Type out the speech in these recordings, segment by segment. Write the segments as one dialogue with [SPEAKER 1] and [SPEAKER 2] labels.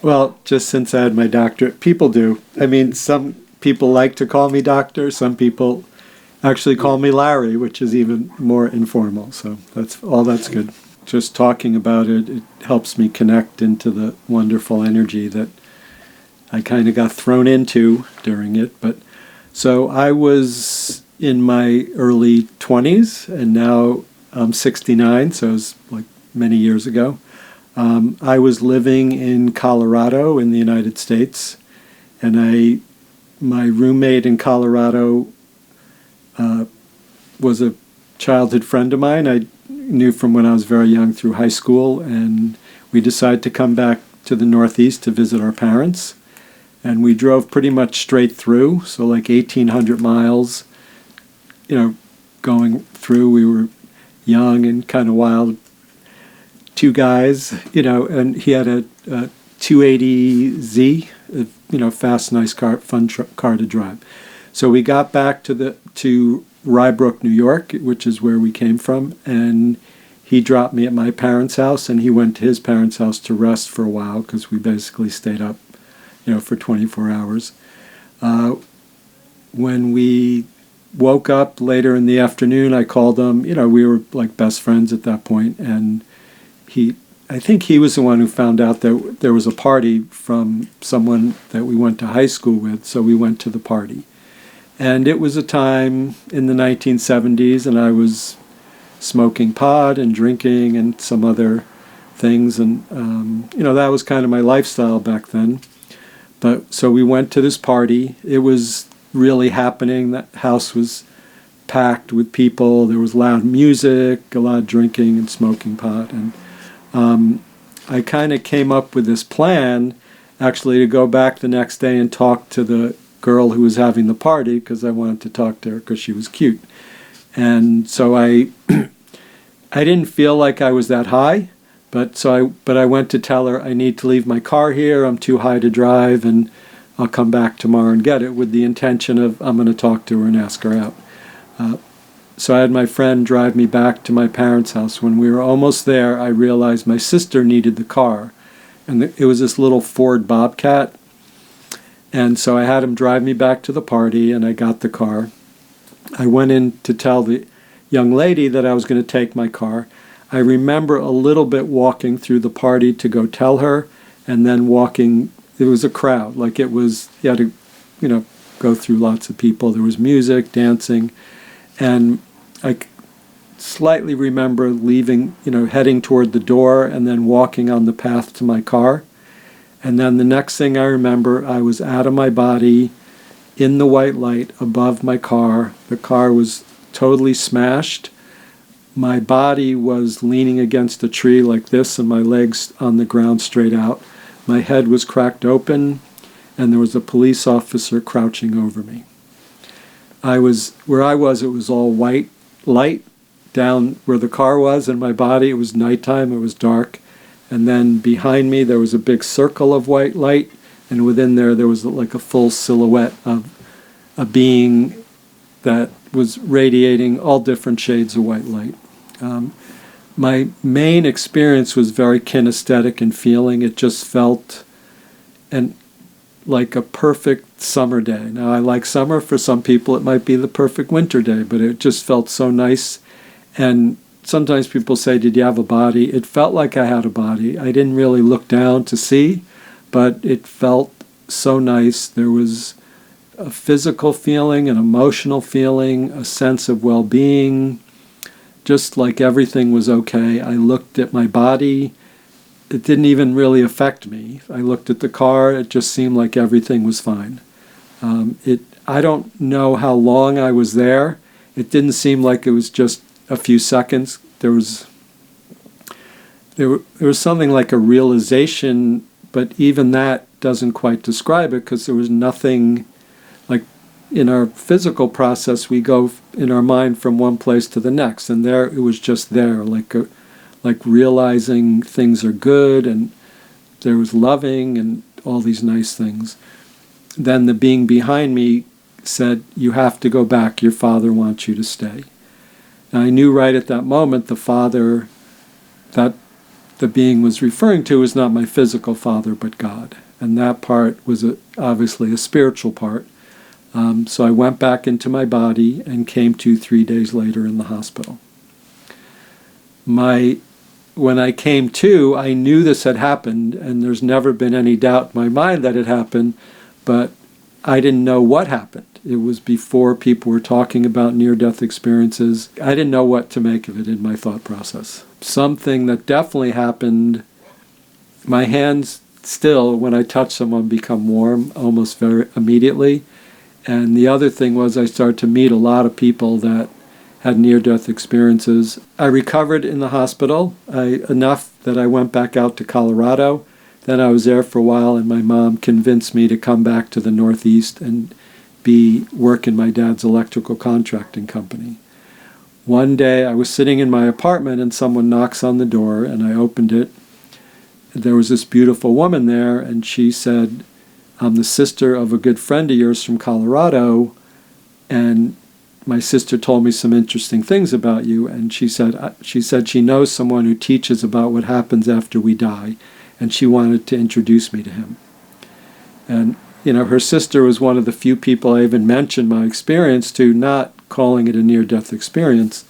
[SPEAKER 1] Well, just since I had my doctorate, people do. I mean, some people like to call me doctor. Some people actually call me Larry, which is even more informal. So that's good. Just talking about it, it helps me connect into the wonderful energy that I kind of got thrown into during it. But so I was in my early 20s, and now I'm 69, so it was like many years ago. I was living in Colorado in the United States, and my roommate in Colorado was a childhood friend of mine. I knew from when I was very young through high school, and we decided to come back to the Northeast to visit our parents. And we drove pretty much straight through, so like 1,800 miles, going through. We were young and kind of wild, two guys, and he had a 280Z, fast, nice car, fun car to drive. So we got back to Rye Brook, New York, which is where we came from, and he dropped me at my parents' house, and he went to his parents' house to rest for a while because we basically stayed up, for 24 hours. When we woke up later in the afternoon, I called him. We were like best friends at that point, and I think he was the one who found out that there was a party from someone that we went to high school with, so we went to the party. And it was a time in the 1970s, and I was smoking pot and drinking and some other things, and that was kind of my lifestyle back then. But so we went to this party. It was really happening. That house was packed with people. There was loud music, a lot of drinking and smoking pot. And I kind of came up with this plan, actually, to go back the next day and talk to the girl who was having the party, because I wanted to talk to her because she was cute. And so I didn't feel like I was that high. But I went to tell her I need to leave my car here. I'm too high to drive, and I'll come back tomorrow and get it, with the intention of I'm going to talk to her and ask her out. So I had my friend drive me back to my parents' house. When we were almost there, I realized my sister needed the car, and it was this little Ford Bobcat. And so I had him drive me back to the party, and I got the car. I went in to tell the young lady that I was going to take my car. I remember a little bit walking through the party to go tell her, and then walking. It was a crowd, like it was. You had to, go through lots of people. There was music, dancing, and I slightly remember leaving, heading toward the door, and then walking on the path to my car. And then the next thing I remember, I was out of my body, in the white light above my car. The car was totally smashed. My body was leaning against a tree like this, and my legs on the ground straight out. My head was cracked open, and there was a police officer crouching over me. Where I was, it was all white light down where the car was, and my body, it was nighttime, it was dark. And then behind me, there was a big circle of white light, and within there was like a full silhouette of a being that was radiating all different shades of white light. My main experience was very kinesthetic in feeling. It just felt like a perfect summer day. Now, I like summer. For some people, it might be the perfect winter day, but it just felt so nice. And sometimes people say, did you have a body? It felt like I had a body. I didn't really look down to see, but it felt so nice. There was a physical feeling, an emotional feeling, a sense of well-being, just like everything was okay. I looked at my body. It didn't even really affect me. I looked at the car. It just seemed like everything was fine. I don't know how long I was there. It didn't seem like it was just a few seconds. There was something like a realization, but even that doesn't quite describe it, because there was nothing. Like in our physical process, we go in our mind from one place to the next, and there it was just there, like realizing things are good, and there was loving and all these nice things. Then the being behind me said, you have to go back, your father wants you to stay. And I knew right at that moment the father, that the being was referring to was not my physical father, but God. And that part was obviously a spiritual part. So I went back into my body and came to 3 days later in the hospital. When I came to, I knew this had happened, and there's never been any doubt in my mind that it happened, but I didn't know what happened. It was before people were talking about near-death experiences. I didn't know what to make of it in my thought process. Something that definitely happened, my hands still, when I touch someone, become warm almost very immediately. And the other thing was I started to meet a lot of people that had near-death experiences. I recovered in the hospital enough that I went back out to Colorado. Then I was there for a while, and my mom convinced me to come back to the Northeast and work in my dad's electrical contracting company. One day I was sitting in my apartment and someone knocks on the door, and I opened it. There was this beautiful woman there, and she said, "I'm the sister of a good friend of yours from Colorado, and my sister told me some interesting things about you." And she said she knows someone who teaches about what happens after we die, and she wanted to introduce me to him. And her sister was one of the few people I even mentioned my experience to, not calling it a near-death experience.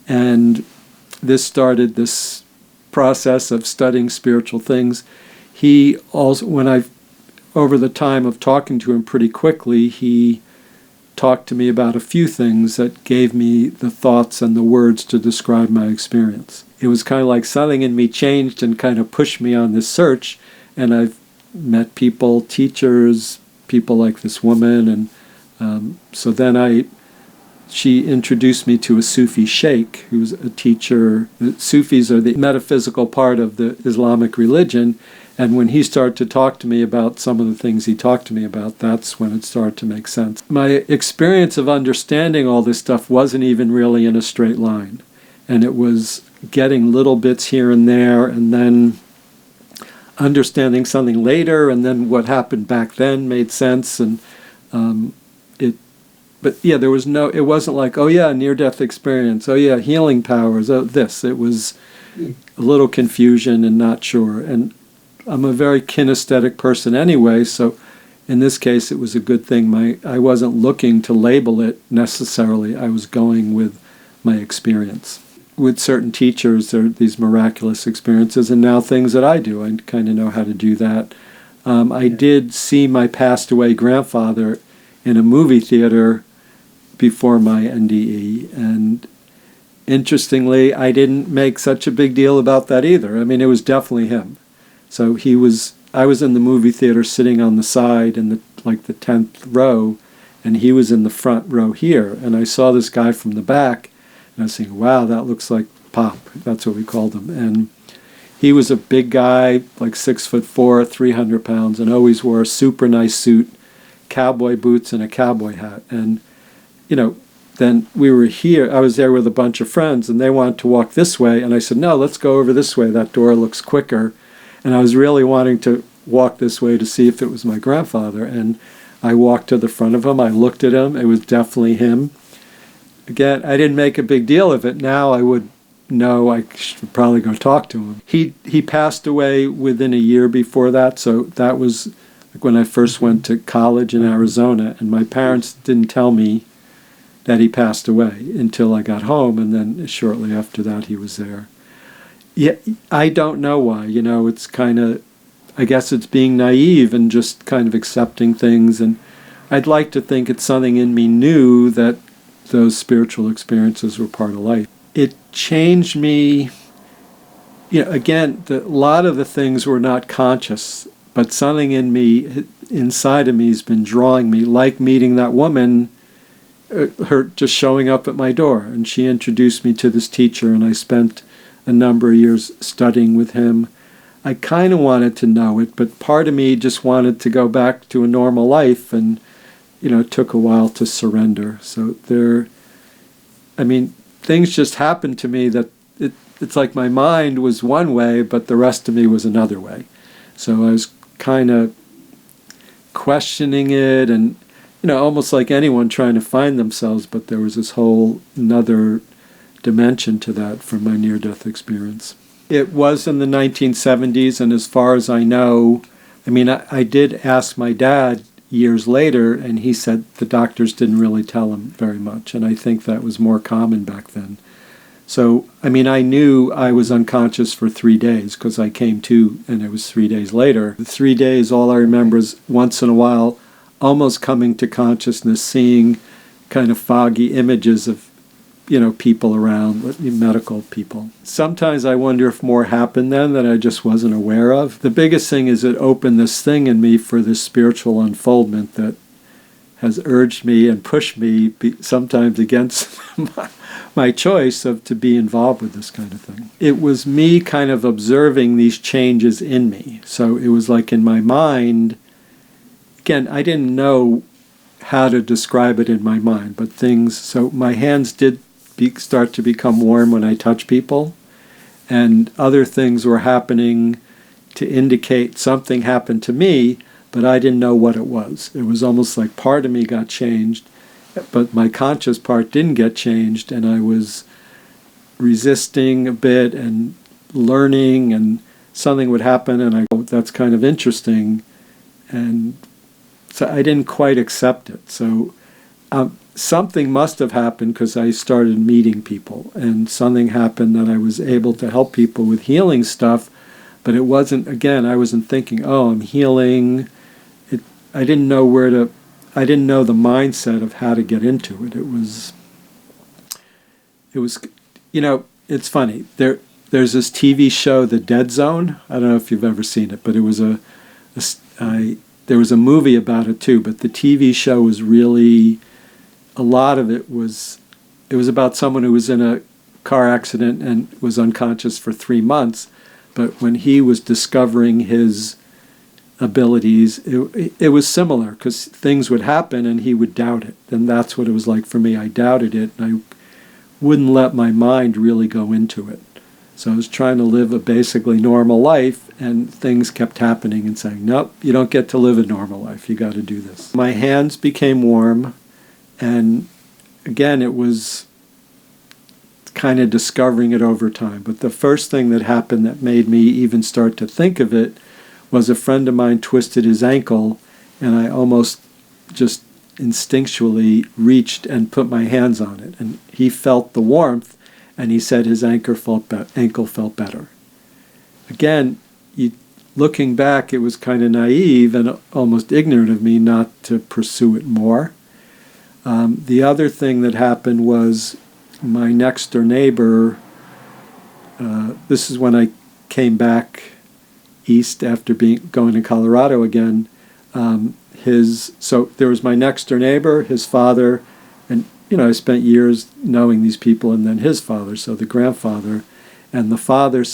[SPEAKER 1] And this started this process of studying spiritual things. He also, over the time of talking to him pretty quickly, he talked to me about a few things that gave me the thoughts and the words to describe my experience. It was kind of like something in me changed and kind of pushed me on this search, and I've met people, teachers, people like this woman, and so then she introduced me to a Sufi sheikh who's a teacher. The Sufis are the metaphysical part of the Islamic religion, and when he started to talk to me about some of the things he talked to me about, that's when it started to make sense. My experience of understanding all this stuff wasn't even really in a straight line, and it was getting little bits here and there, and then understanding something later, and then what happened back then made sense, and but yeah, it wasn't like, oh yeah, near-death experience, oh yeah, healing powers, oh this. It was a little confusion and not sure. And I'm a very kinesthetic person anyway, so in this case it was a good thing. I wasn't looking to label it necessarily. I was going with my experience. With certain teachers, there are these miraculous experiences, and now things that I do, I kind of know how to do that. I did see my passed-away grandfather in a movie theater before my NDE, and interestingly, I didn't make such a big deal about that either. I mean, it was definitely him. So I was in the movie theater sitting on the side in the 10th row, and he was in the front row here, and I saw this guy from the back, and I was thinking, wow, that looks like Pop. That's what we called him. And he was a big guy, like 6'4", 300 pounds, and always wore a super nice suit, cowboy boots, and a cowboy hat. And then we were here, I was there with a bunch of friends, and they wanted to walk this way, and I said, no, let's go over this way, that door looks quicker. And I was really wanting to walk this way to see if it was my grandfather, and I walked to the front of him, I looked at him, it was definitely him. Again, I didn't make a big deal of it. Now I would know I should probably go talk to him. He passed away within a year before that, so that was like when I first went to college in Arizona, and my parents didn't tell me that he passed away until I got home, and then shortly after that he was there. Yeah, I don't know why. It's kind of, I guess it's being naive and just kind of accepting things, and I'd like to think it's something in me knew that those spiritual experiences were part of life. It changed me. Again, a lot of the things were not conscious, but something in me, inside of me, has been drawing me, like meeting that woman, her just showing up at my door, and she introduced me to this teacher, and I spent a number of years studying with him. I kind of wanted to know it, but part of me just wanted to go back to a normal life, and it took a while to surrender. So things just happened to me that it's like my mind was one way, but the rest of me was another way. So I was kind of questioning it, and almost like anyone trying to find themselves, but there was this whole another dimension to that from my near-death experience. It was in the 1970s, and as far as I know, I mean, I did ask my dad years later, and he said the doctors didn't really tell him very much, and I think that was more common back then. So, I mean, I knew I was unconscious for 3 days because I came to, and it was 3 days later. The 3 days, all I remember is once in a while almost coming to consciousness, seeing kind of foggy images of, people around, medical people. Sometimes I wonder if more happened then that I just wasn't aware of. The biggest thing is it opened this thing in me for this spiritual unfoldment that has urged me and pushed me, sometimes against my choice to be involved with this kind of thing. It was me kind of observing these changes in me. So it was like in my mind, again, I didn't know how to describe it in my mind, but so my hands did start to become warm when I touch people, and other things were happening to indicate something happened to me, but I didn't know what it was. It was almost like part of me got changed, but my conscious part didn't get changed, and I was resisting a bit and learning, and something would happen, and I go, that's kind of interesting, and so I didn't quite accept it. So something must have happened because I started meeting people, and something happened that I was able to help people with healing stuff, but it wasn't, again, I wasn't thinking, oh, I'm healing. I didn't know I didn't know the mindset of how to get into it. It was, it's funny. There's this TV show, The Dead Zone. I don't know if you've ever seen it, but it was there was a movie about it too, but the TV show was really, a lot of it was about someone who was in a car accident and was unconscious for 3 months, but when he was discovering his abilities, it was similar, because things would happen and he would doubt it. And that's what it was like for me. I doubted it, and I wouldn't let my mind really go into it. So I was trying to live a basically normal life, and things kept happening and saying, nope, you don't get to live a normal life. You got to do this. My hands became warm, and again, it was kind of discovering it over time. But the first thing that happened that made me even start to think of it was a friend of mine twisted his ankle, and I almost just instinctually reached and put my hands on it. And he felt the warmth, and he said his ankle felt better. Again, looking back, it was kind of naive and almost ignorant of me not to pursue it more. The other thing that happened was my next door neighbor, this is when I came back east after going to Colorado again. So there was my next door neighbor, his father, and I spent years knowing these people, and then his father, so the grandfather, and the father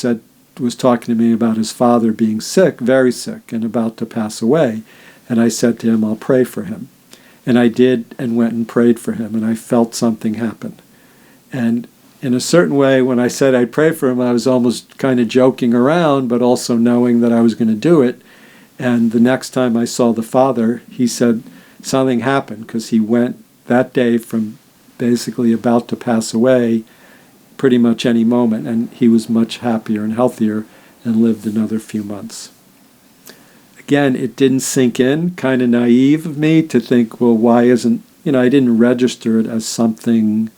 [SPEAKER 1] was talking to me about his father being sick, very sick, and about to pass away, and I said to him, I'll pray for him. And I did, and went and prayed for him, and I felt something happen. And in a certain way, when I said I'd pray for him, I was almost kind of joking around, but also knowing that I was going to do it. And the next time I saw the father, he said something happened, because he went that day from basically about to pass away pretty much any moment, and he was much happier and healthier and lived another few months. Again, it didn't sink in, kind of naive of me to think, well, why isn't, I didn't register it as something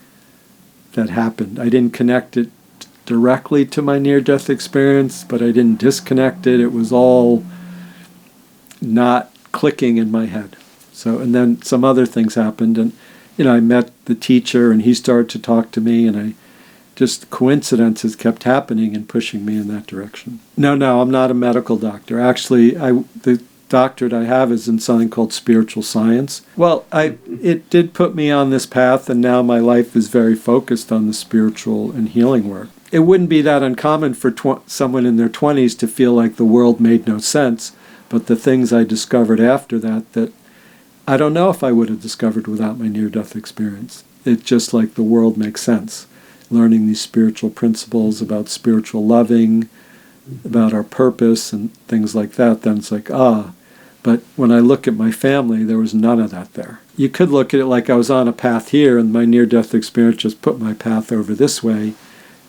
[SPEAKER 1] that happened. I didn't connect it directly to my near-death experience, but I didn't disconnect it. It was all not clicking in my head. So, and then some other things happened, and I met the teacher, and he started to talk to me, and just coincidences kept happening and pushing me in that direction. No, I'm not a medical doctor. Actually, the doctorate I have is in something called spiritual science. Well, it did put me on this path, and now my life is very focused on the spiritual and healing work. It wouldn't be that uncommon for someone in their 20s to feel like the world made no sense, but the things I discovered after that I don't know if I would have discovered without my near-death experience. It's just like the world makes sense. Learning these spiritual principles about spiritual loving, about our purpose and things like that, then it's like, But when I look at my family, there was none of that there. You could look at it like I was on a path here, and my near-death experience just put my path over this way,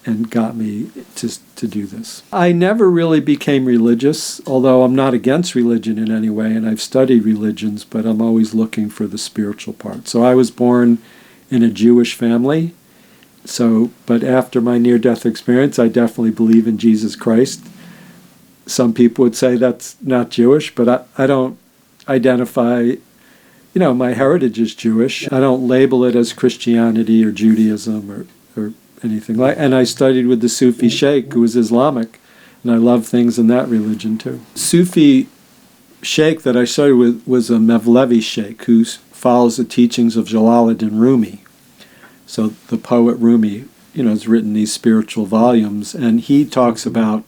[SPEAKER 1] and got me to do this. I never really became religious, although I'm not against religion in any way, and I've studied religions, but I'm always looking for the spiritual part. So I was born in a Jewish family, but after my near-death experience, I definitely believe in Jesus Christ. Some people would say that's not Jewish, but I don't identify, my heritage is Jewish. I don't label it as Christianity or Judaism or anything like. And I studied with the Sufi Sheikh, who was Islamic, and I love things in that religion too. Sufi Sheikh that I studied with was a Mevlevi Sheikh who follows the teachings of Jalaluddin Rumi. So the poet Rumi, has written these spiritual volumes, and he talks about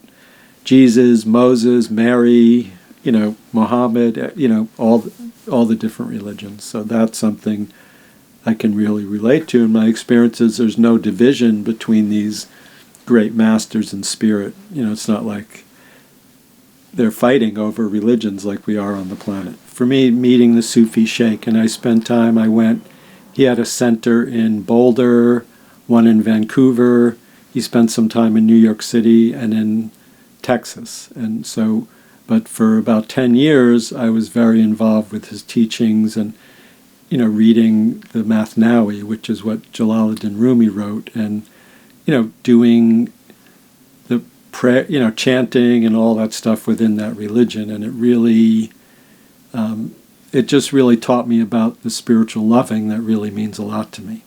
[SPEAKER 1] Jesus, Moses, Mary, Muhammad, all the different religions. So that's something I can really relate to. In my experiences, there's no division between these great masters in spirit. It's not like they're fighting over religions like we are on the planet. For me, meeting the Sufi Sheikh, and I spent time, he had a center in Boulder, one in Vancouver. He spent some time in New York City and in Texas. And so, but for about 10 years, I was very involved with his teachings and reading the Mathnawi, which is what Jalaluddin Rumi wrote, and, doing the prayer, chanting and all that stuff within that religion. And it really, it just really taught me about the spiritual loving that really means a lot to me.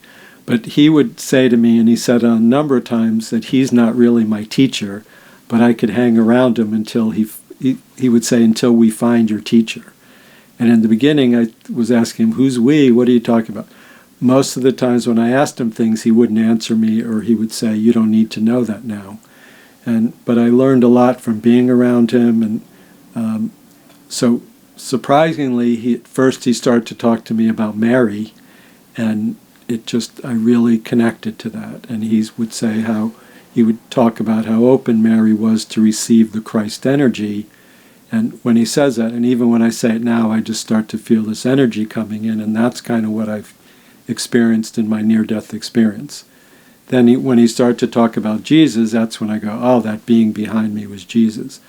[SPEAKER 1] But he would say to me, and he said a number of times, that he's not really my teacher, but I could hang around him until he would say, until we find your teacher. And in the beginning, I was asking him, who's we? What are you talking about? Most of the times when I asked him things, he wouldn't answer me, or he would say, you don't need to know that now. But I learned a lot from being around him. And so surprisingly, at first he started to talk to me about Mary, and I really connected to that. And he would say he would talk about how open Mary was to receive the Christ energy. And when he says that, and even when I say it now, I just start to feel this energy coming in, and that's kind of what I've experienced in my near-death experience. Then when he started to talk about Jesus, that's when I go, oh, that being behind me was Jesus.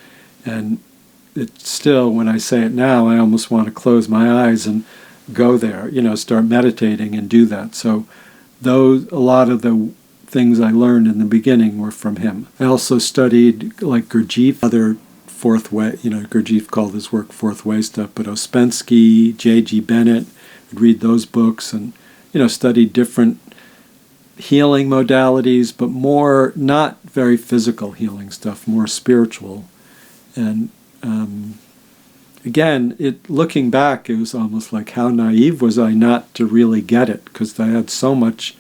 [SPEAKER 1] And it's still, when I say it now, I almost want to close my eyes and go there, start meditating and do that. So a lot of the things I learned in the beginning were from him. I also studied like Gurdjieff, other fourth way, Gurdjieff called his work fourth way stuff, but Ouspensky, J.G. Bennett, I'd read those books and, studied different healing modalities, but more, not very physical healing stuff, more spiritual. And again, looking back, it was almost like, how naive was I not to really get it, because I had so much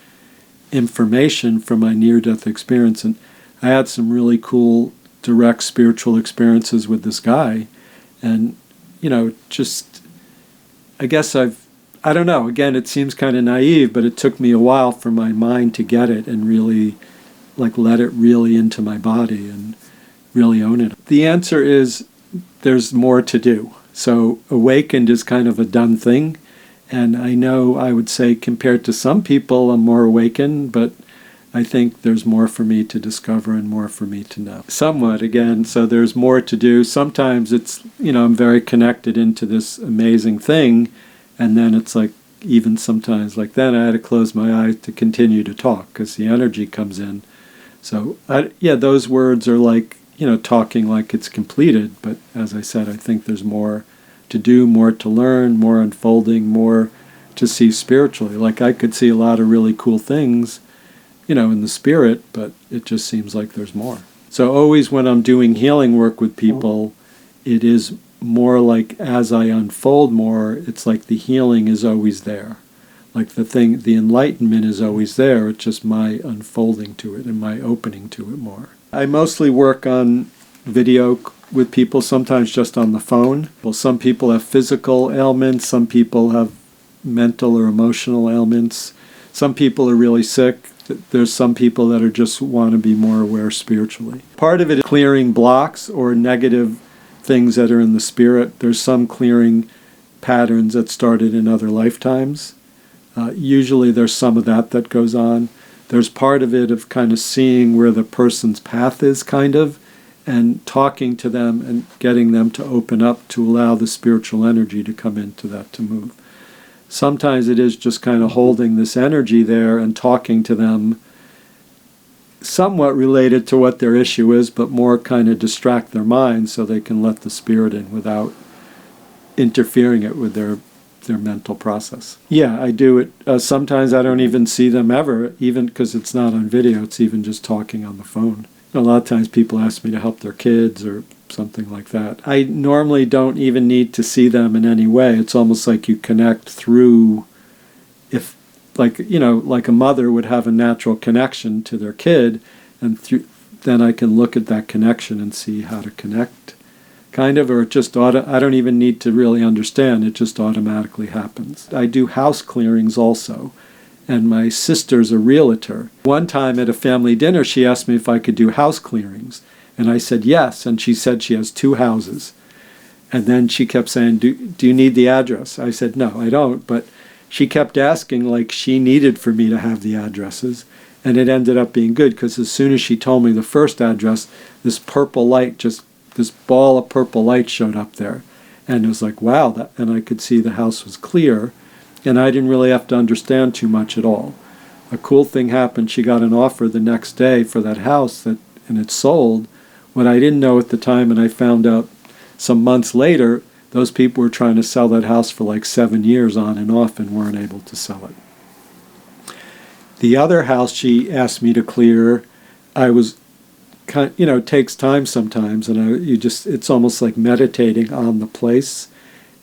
[SPEAKER 1] information from my near-death experience, and I had some really cool direct spiritual experiences with this guy, and I guess I don't know, again, it seems kind of naive, but it took me a while for my mind to get it and really let it really into my body and really own it. The answer is there's more to do. So awakened is kind of a done thing, and I know I would say compared to some people I'm more awakened, but I think there's more for me to discover and more for me to know. Somewhat, again, so there's more to do. Sometimes it's, I'm very connected into this amazing thing, and then it's like, even sometimes like then I had to close my eyes to continue to talk because the energy comes in. So, those words are like, talking like it's completed, but as I said, I think there's more to do, more to learn, more unfolding, more to see spiritually. Like I could see a lot of really cool things, in the spirit, but it just seems like there's more. So always when I'm doing healing work with people, it is more like as I unfold more, it's like the healing is always there. Like the enlightenment is always there, it's just my unfolding to it and my opening to it more. I mostly work on video with people, sometimes just on the phone. Well, some people have physical ailments, some people have mental or emotional ailments. Some people are really sick. There's some people that are just want to be more aware spiritually. Part of it is clearing blocks or negative things that are in the spirit. There's some clearing patterns that started in other lifetimes. Usually there's some of that goes on. there's part of it of kind of seeing where the person's path is, kind of, and talking to them and getting them to open up to allow the spiritual energy to come into that to move. Sometimes it is just kind of holding this energy there and talking to them, somewhat related to what their issue is, but more kind of distract their mind so they can let the spirit in without interfering it with their mental process. Yeah, I do it. Sometimes I don't even see them ever, even because it's not on video. It's even just talking on the phone. A lot of times people ask me to help their kids or something like that. I normally don't even need to see them in any way. It's almost like you connect through, if, like, you know, like a mother would have a natural connection to their kid, and then I can look at that connection and see how to connect, kind of, or it just I don't even need to really understand. It just automatically happens. I do house clearings also, and my sister's a realtor. One time at a family dinner, she asked me if I could do house clearings, and I said yes, and she said she has 2 houses. And then she kept saying, do you need the address? I said, no, I don't, but she kept asking like she needed for me to have the addresses, and it ended up being good, because as soon as she told me the first address, this ball of purple light showed up there, and it was like, wow, and I could see the house was clear, and I didn't really have to understand too much at all. A cool thing happened. She got an offer the next day for that house, and it sold. What I didn't know at the time, and I found out some months later, those people were trying to sell that house for like 7 years on and off and weren't able to sell it. The other house she asked me to clear, I was kind, you know, it takes time sometimes, and it's almost like meditating on the place,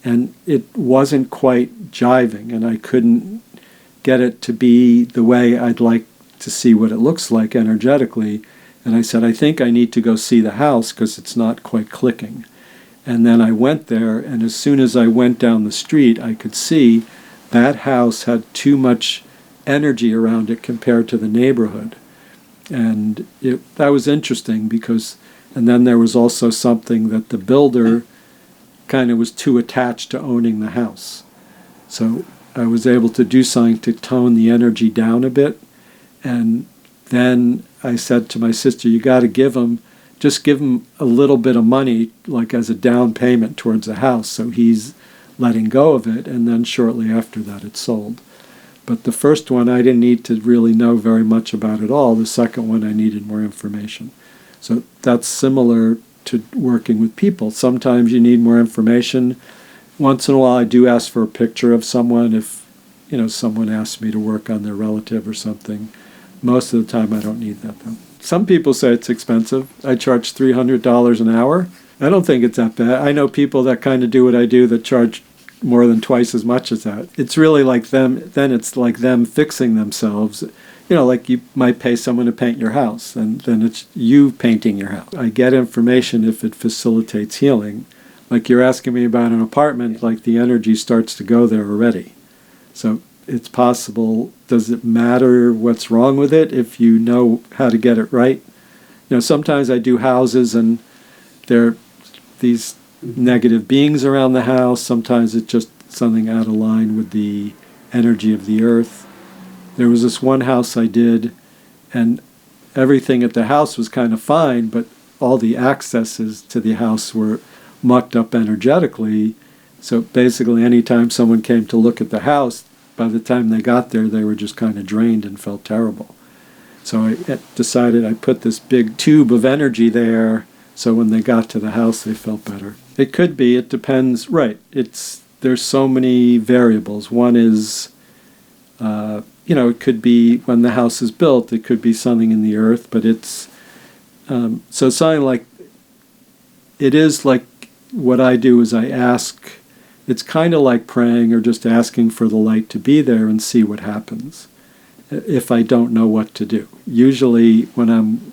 [SPEAKER 1] and it wasn't quite jiving, and I couldn't get it to be the way I'd like to see what it looks like energetically. And I said, I think I need to go see the house because it's not quite clicking. And then I went there, and as soon as I went down the street, I could see that house had too much energy around it compared to the neighborhood. And that was interesting because, and then there was also something that the builder kind of was too attached to owning the house. So I was able to do something to tone the energy down a bit. And then I said to my sister, you got to just give him a little bit of money, like as a down payment towards the house, so he's letting go of it, and then shortly after that it sold. But the first one I didn't need to really know very much about at all. The second one I needed more information. So that's similar to working with people. Sometimes you need more information. Once in a while I do ask for a picture of someone if, you know, someone asks me to work on their relative or something. Most of the time I don't need that though. Some people say it's expensive. I charge $300 an hour. I don't think it's that bad. I know people that kind of do what I do that charge more than twice as much as that. It's really like them, then it's like them fixing themselves. You know, like you might pay someone to paint your house, and then it's you painting your house. I get information if it facilitates healing. Like you're asking me about an apartment, like the energy starts to go there already. So it's possible. Does it matter what's wrong with it if you know how to get it right? You know, sometimes I do houses and there are these negative beings around the house. Sometimes it's just something out of line with the energy of the earth. There was this one house I did, and everything at the house was kind of fine, but all the accesses to the house were mucked up energetically. So basically anytime someone came to look at the house, by the time they got there, they were just kind of drained and felt terrible. So I decided I put this big tube of energy there, so when they got to the house, they felt better. It could be, it depends, right. There's so many variables. One is, it could be when the house is built, it could be something in the earth, but it's, so something like, it is like what I do is I ask. It's kind of like praying or just asking for the light to be there and see what happens if I don't know what to do. Usually when I'm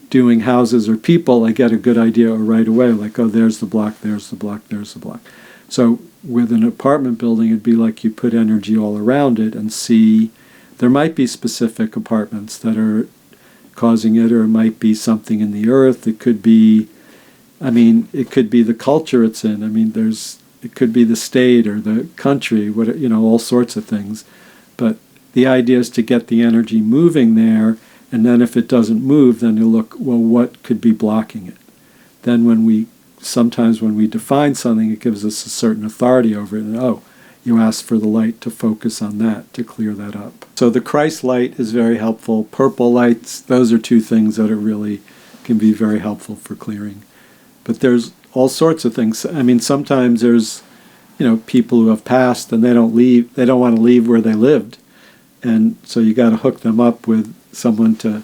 [SPEAKER 1] doing houses or people, I get a good idea right away, like, oh, there's the block, there's the block, there's the block. So with an apartment building, it'd be like you put energy all around it and see, there might be specific apartments that are causing it, or it might be something in the earth. It could be, it could be the culture it's in. It could be the state or the country, all sorts of things. But the idea is to get the energy moving there, and then if it doesn't move, then you look, well, what could be blocking it? Then sometimes when we define something, it gives us a certain authority over it, and you ask for the light to focus on that, to clear that up. So the Christ light is very helpful. Purple lights, those are two things that are really can be very helpful for clearing. But there's all sorts of things. I mean, sometimes there's, people who have passed and they don't want to leave where they lived. And so you got to hook them up with someone to,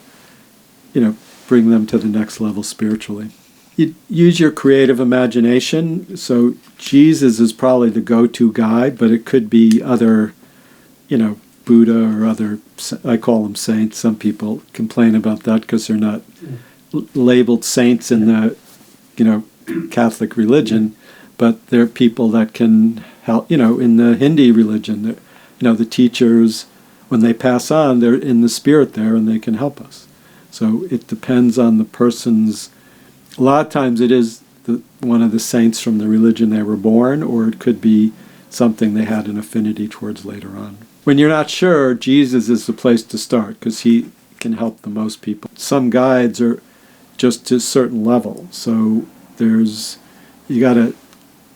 [SPEAKER 1] bring them to the next level spiritually. You use your creative imagination. So Jesus is probably the go-to guide, but it could be other, Buddha or other, I call them saints. Some people complain about that because they're not labeled saints in the, Catholic religion, but they're people that can help, in the Hindi religion, the teachers, when they pass on, they're in the spirit there and they can help us. So it depends on the person's. A lot of times it is one of the saints from the religion they were born, or it could be something they had an affinity towards later on. When you're not sure, Jesus is the place to start because he can help the most people. Some guides are just to a certain level. So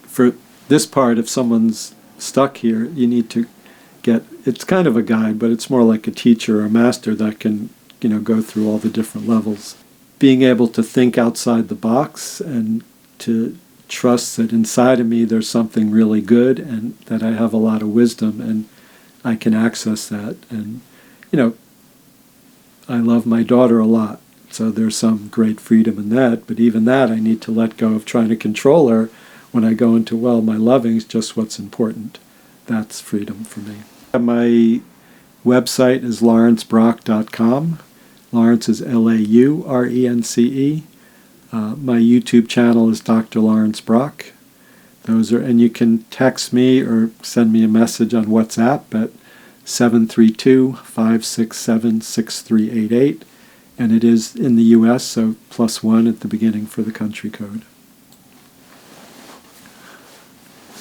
[SPEAKER 1] for this part, if someone's stuck here, you need to it's kind of a guide, but it's more like a teacher or a master that can, go through all the different levels. Being able to think outside the box and to trust that inside of me there's something really good and that I have a lot of wisdom and I can access that. And, I love my daughter a lot, so there's some great freedom in that, but even that I need to let go of trying to control her when I go into, my loving is just what's important. That's freedom for me. My website is lawrencebrock.com. Lawrence is Laurence. My YouTube channel is Dr. Lawrence Brock. And you can text me or send me a message on WhatsApp at 732-567-6388. And it is in the U.S., so +1 at the beginning for the country code.